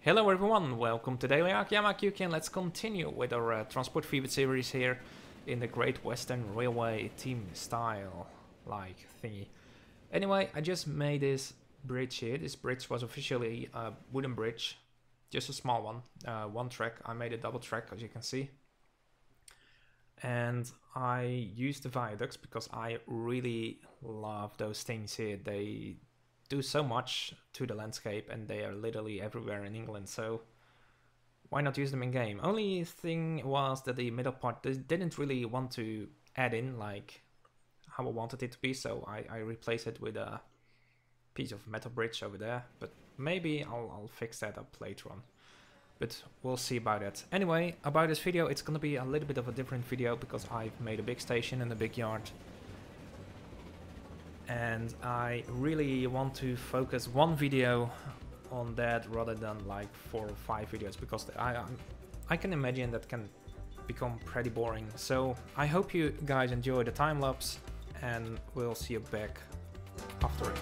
Hello everyone, welcome to DailyAki. I'm Aki, and let's continue with our Transport Fever series here in the Great Western Railway team style like thingy. Anyway, I just made this bridge here. This bridge was officially a wooden bridge, just a small one, one track. I made a double track, as you can see. And I used the viaducts because I really love those things here. They do so much to the landscape and they are literally everywhere in England, so why not use them in game? Only thing was that the middle part they didn't really want to add in like how I wanted it to be, so I replaced it with a piece of metal bridge over there, but maybe I'll fix that up later on. But we'll see about that. Anyway, about this video, it's gonna be a little bit of a different video because I've made a big station and a big yard. And I really want to focus one video on that rather than like 4 or 5 videos, because I can imagine that can become pretty boring. So I hope you guys enjoy the time lapse and we'll see you back after it.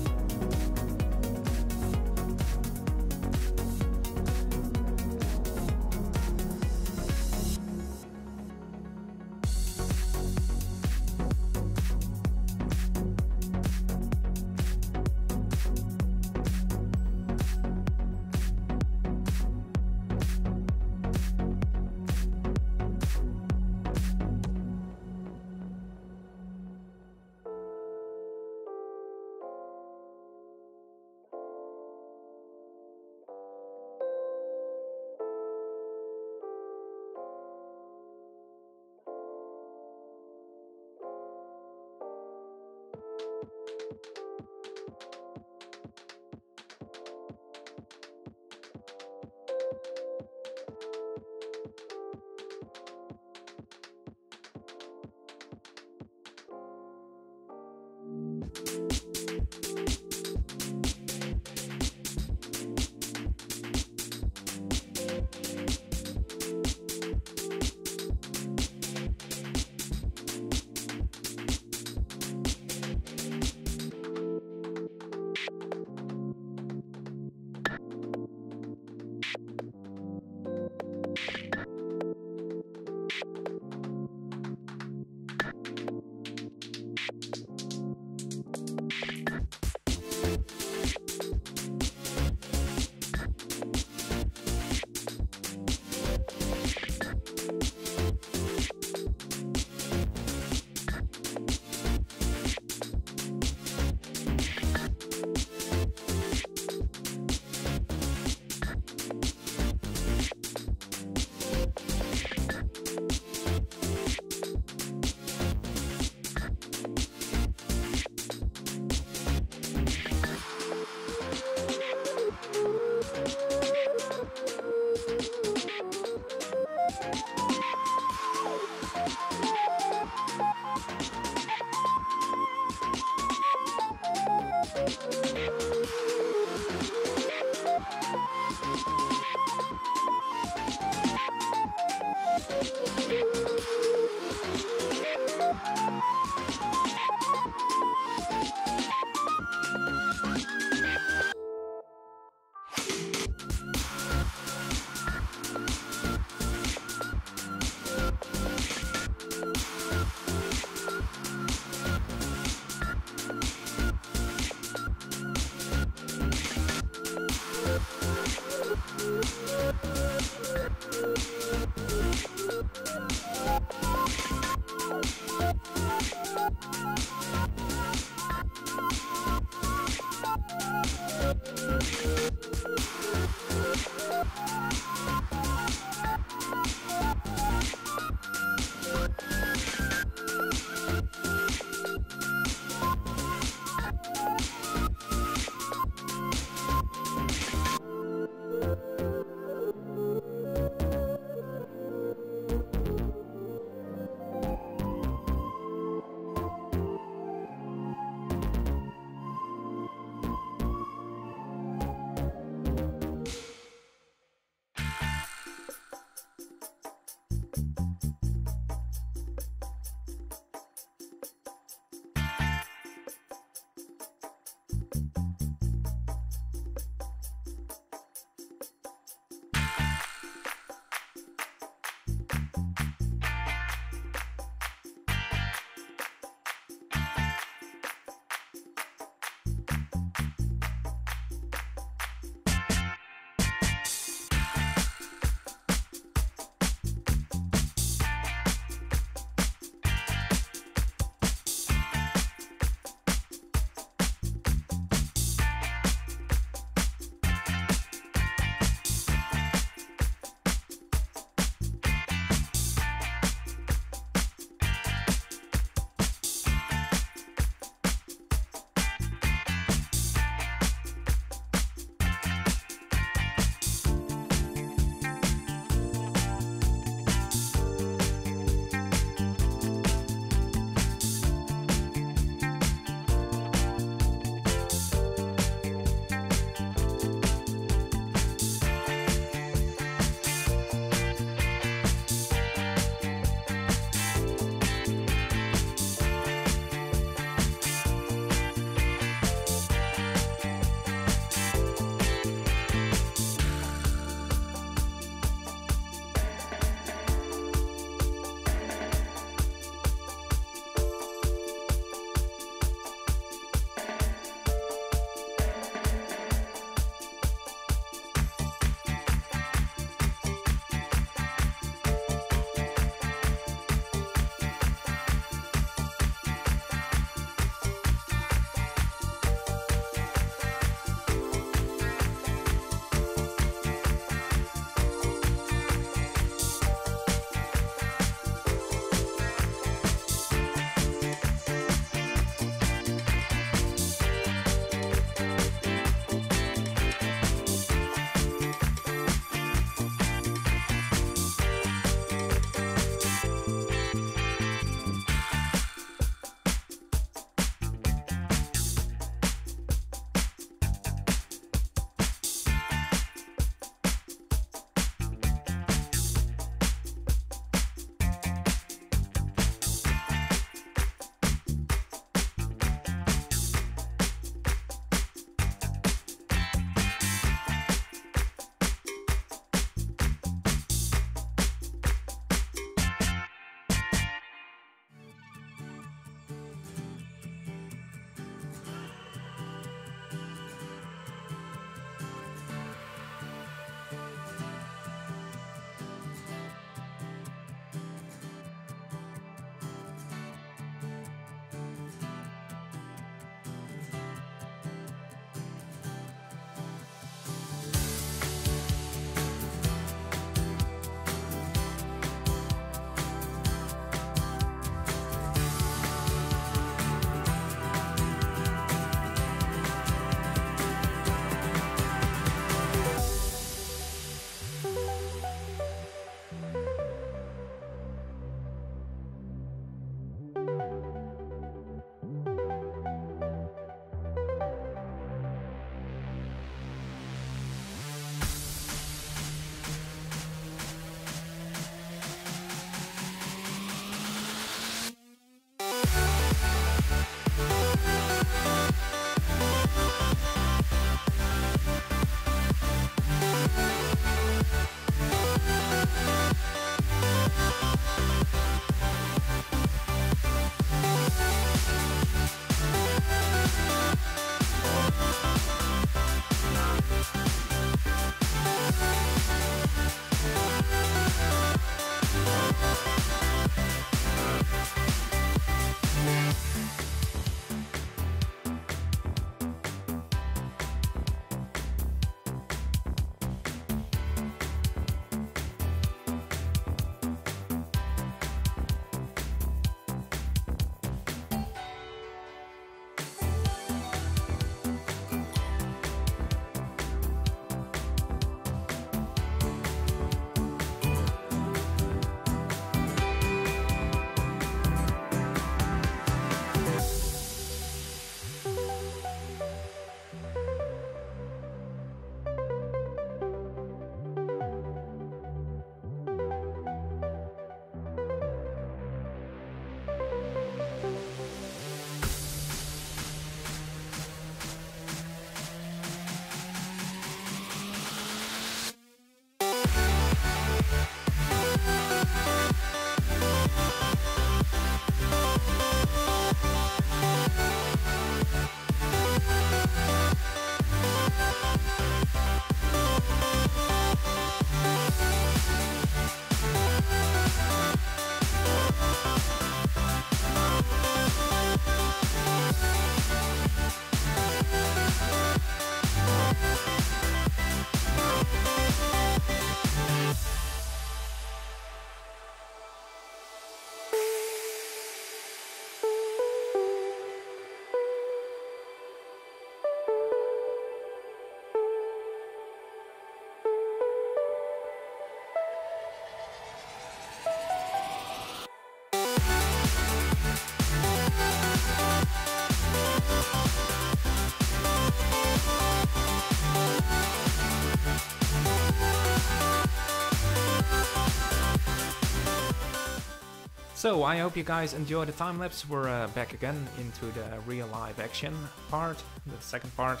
So I hope you guys enjoyed the time lapse. We're back again into the real live action part, the second part.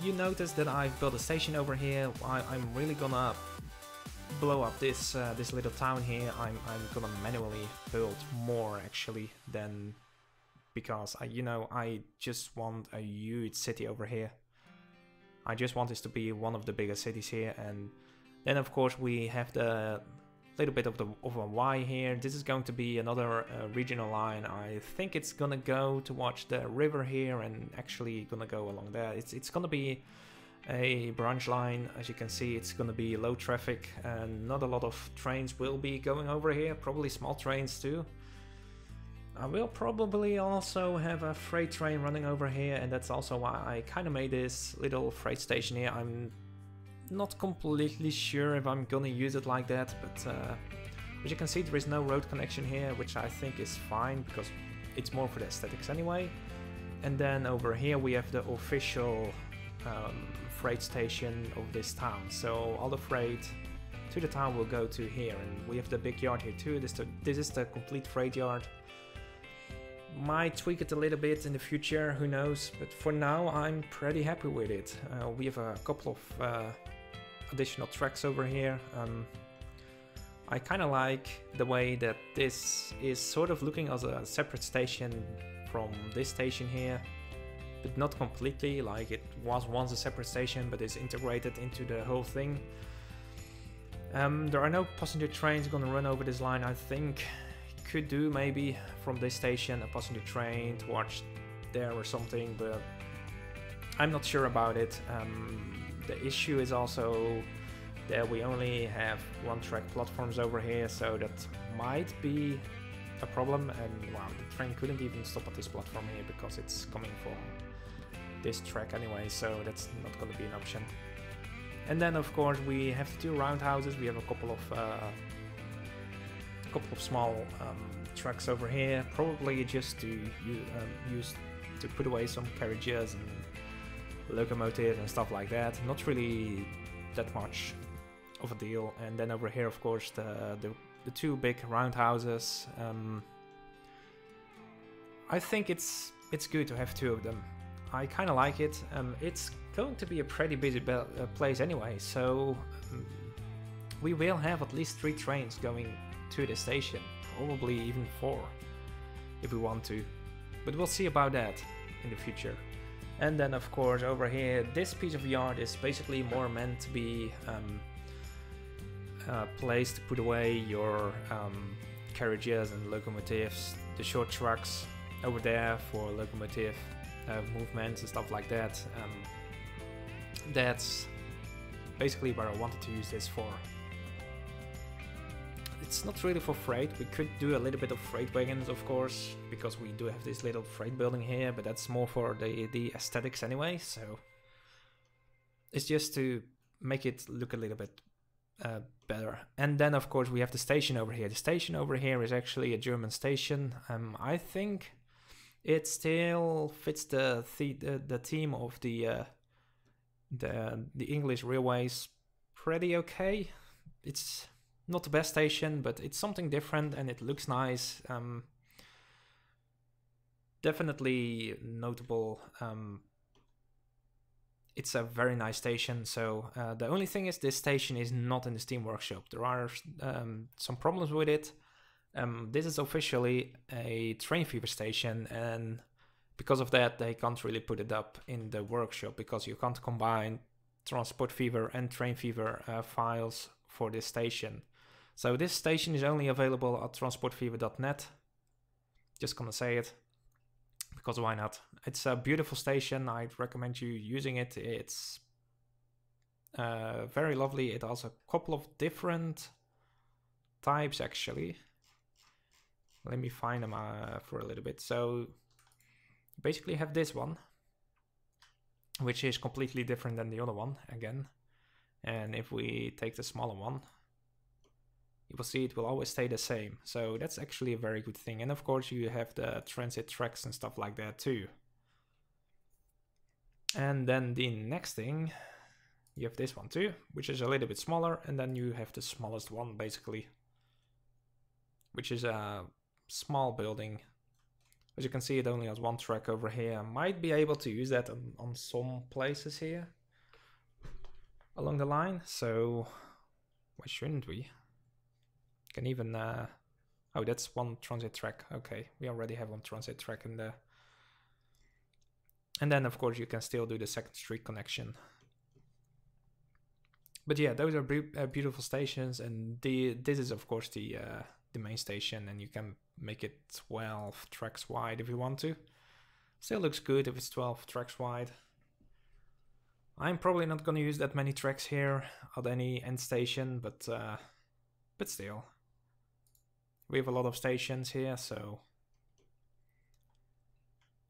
You notice that I've built a station over here. I'm really gonna blow up this this little town here. I'm gonna manually build more actually than, because I just want a huge city over here. I just want this to be one of the biggest cities here, and then of course we have the little bit of a Y here. This is going to be another regional line. I think it's gonna go towards the river here and actually gonna go along there. It's gonna be a branch line. As you can see, it's gonna be low traffic and not a lot of trains will be going over here, probably small trains too. I will probably also have a freight train running over here, and that's also why I kind of made this little freight station here. I'm not completely sure if I'm gonna use it like that, but as you can see, there is no road connection here, which I think is fine because it's more for the aesthetics anyway. And then over here we have the official freight station of this town, so all the freight to the town will go to here, and we have the big yard here too. This is the complete freight yard. Might tweak it a little bit in the future, who knows, but for now I'm pretty happy with it. We have a couple of additional tracks over here. I kind of like the way that this is sort of looking as a separate station from this station here, but not completely, like it was once a separate station but is integrated into the whole thing. There are no passenger trains gonna run over this line. I think could do maybe from this station a passenger train towards there or something, but I'm not sure about it. The issue is also that we only have one track platforms over here, so that might be a problem. And wow, the train couldn't even stop at this platform here because it's coming from this track anyway, so that's not going to be an option. And then of course we have the two roundhouses. We have a couple of small trucks over here, probably just to use to put away some carriages and locomotives and stuff like that. Not really that much of a deal. And then over here, of course, the two big roundhouses. I think it's good to have two of them. I kind of like it. It's going to be a pretty busy place anyway, so we will have at least 3 trains going to the station, probably even 4 if we want to, but we'll see about that in the future. And then of course over here, this piece of yard is basically more meant to be a place to put away your carriages and locomotives, the short trucks over there for locomotive movements and stuff like that. That's basically what I wanted to use this for. It's not really for freight. We could do a little bit of freight wagons, of course, because we do have this little freight building here, but that's more for the aesthetics anyway, so it's just to make it look a little bit better. And then of course we have the station over here. The station over here is actually a German station. I think it still fits the theme of the English railways pretty okay. It's not the best station, but it's something different and it looks nice. Definitely notable. It's a very nice station. So the only thing is this station is not in the Steam Workshop. There are some problems with it. This is officially a Train Fever station, and because of that they can't really put it up in the workshop because you can't combine Transport Fever and Train Fever files for this station. So this station is only available at transportfever.net. Just gonna say it because why not? It's a beautiful station. I'd recommend you using it. It's very lovely. It has a couple of different types actually. Let me find them for a little bit. So you basically have this one, which is completely different than the other one again. And if we take the smaller one, you will see it will always stay the same. So that's actually a very good thing. And of course you have the transit tracks and stuff like that too. And then the next thing, you have this one too, which is a little bit smaller. And then you have the smallest one basically, which is a small building. As you can see, it only has 1 track over here. Might be able to use that on some places here along the line, so why shouldn't we? Can even oh, that's 1 transit track. Okay, we already have 1 transit track in there. And then of course you can still do the 2nd Street connection. But yeah, those are beautiful stations, and this is of course the main station, and you can make it 12 tracks wide if you want to. Still looks good if it's 12 tracks wide. I'm probably not going to use that many tracks here at any end station, but still. We have a lot of stations here, so...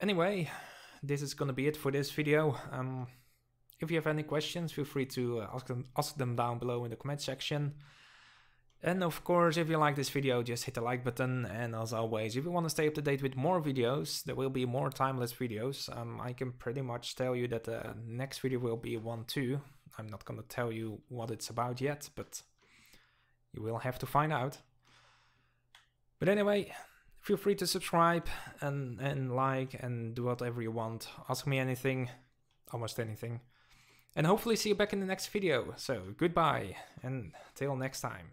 Anyway, this is going to be it for this video. If you have any questions, feel free to ask them down below in the comment section. And of course, if you like this video, just hit the like button. And as always, if you want to stay up to date with more videos, there will be more timeless videos. I can pretty much tell you that the next video will be one too. I'm not going to tell you what it's about yet, but you will have to find out. But anyway, feel free to subscribe and like and do whatever you want. Ask me anything, almost anything. And hopefully see you back in the next video. So goodbye and till next time.